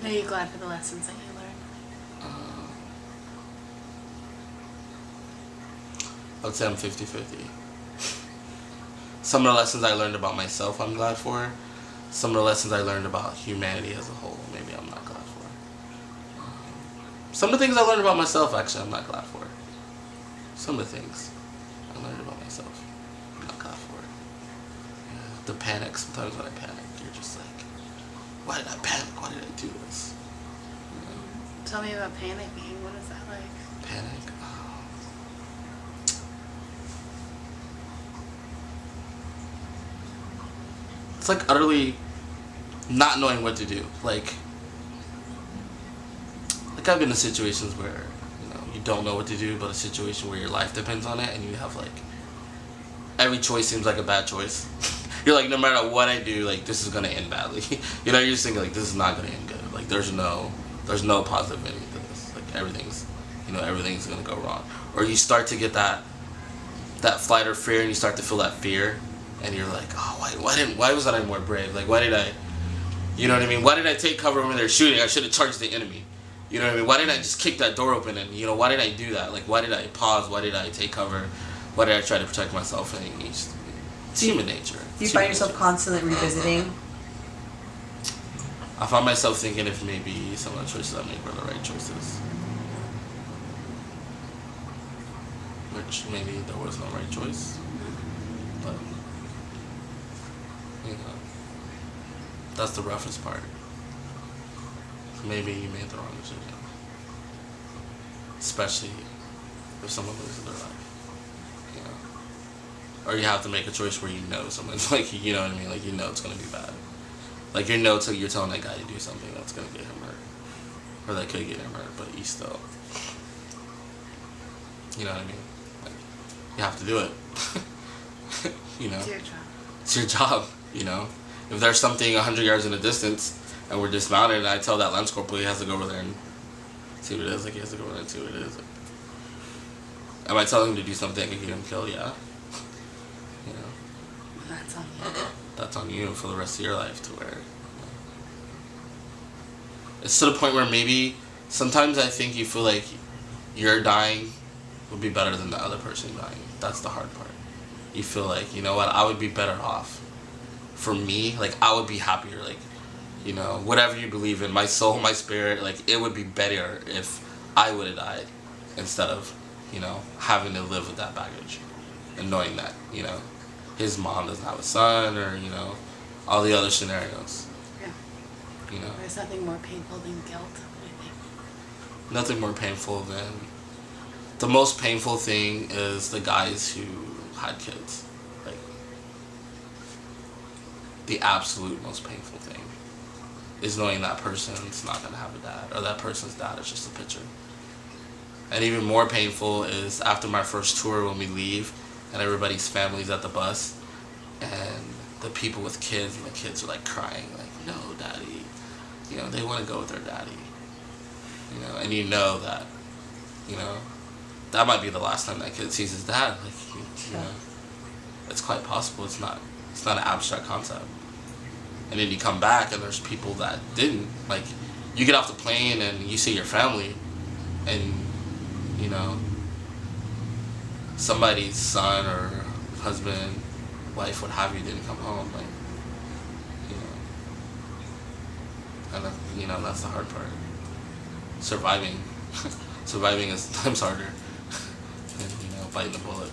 Are you glad for the lessons that you learned? I would say I'm 50-50. Some of the lessons I learned about myself, I'm glad for. Some of the lessons I learned about humanity as a whole, maybe I'm not glad for. Some of the things I learned about myself, actually, I'm not glad for. Some of the things I learned about myself, I'm not glad for. Yeah, the panic, sometimes when I panic, you're just like, why did I panic? Why did I do this? You know, Tell me about panicking. What is that like? panic. It's like utterly not knowing what to do. Like I've been in situations where you don't know what to do, but a situation where your life depends on it, and you have like every choice seems like a bad choice. You're like, no matter what I do, like this is gonna end badly. You're just thinking like this is not gonna end good. Like there's no positive ending to this. Like everything's gonna go wrong. Or you start to get that flight or fear, and you start to feel that fear, and you're like, oh, why was I more brave? Like why did I, you know what I mean? Why did I take cover when they're shooting? I should have charged the enemy. You know what I mean? Why didn't I just kick that door open? And why did I do that? Like why did I pause? Why did I take cover? Why did I try to protect myself? And it's human nature. Do you find yourself constantly revisiting? I find myself thinking if maybe some of the choices I make were the right choices. Which maybe there was no right choice. But, that's the roughest part. Maybe you made the wrong decision. Especially if someone loses their life. Or you have to make a choice where someone's like, you know what I mean? Like it's gonna be bad. Like you're telling that guy to do something that's gonna get him hurt. Or that could get him hurt, but you still, you know what I mean? Like, you have to do it. It's your job. It's your job, If there's something 100 yards in the distance and we're dismounted and I tell that lance corporal he has to go over there and see what it is, like he has to go over there and see what it is. Am I telling him to do something that could get him killed? Yeah. That's on you. That's on you for the rest of your life to where it's to the point where maybe sometimes I think you feel like your dying would be better than the other person dying. That's the hard part. You feel like, you know what, I would be better off. For me, like I would be happier, like, whatever you believe in, my soul, my spirit, like it would be better if I would have died instead of, having to live with that baggage and knowing that, his mom doesn't have a son or, all the other scenarios. Yeah. There's nothing more painful than guilt, I think. Nothing more painful than... The most painful thing is the guys who had kids. Like, the absolute most painful thing is knowing that person's not going to have a dad, or that person's dad is just a picture. And even more painful is after my first tour when we leave, and everybody's family's at the bus, and the people with kids, and the kids are like crying, like, no, daddy. They want to go with their daddy. And that, that might be the last time that kid sees his dad. Like, it's quite possible. It's not an abstract concept. And then you come back, and there's people that didn't. Like, you get off the plane, and you see your family, and, somebody's son or husband, wife, what have you, didn't come home, like, and then, that's the hard part. Surviving is times harder than, biting the bullet.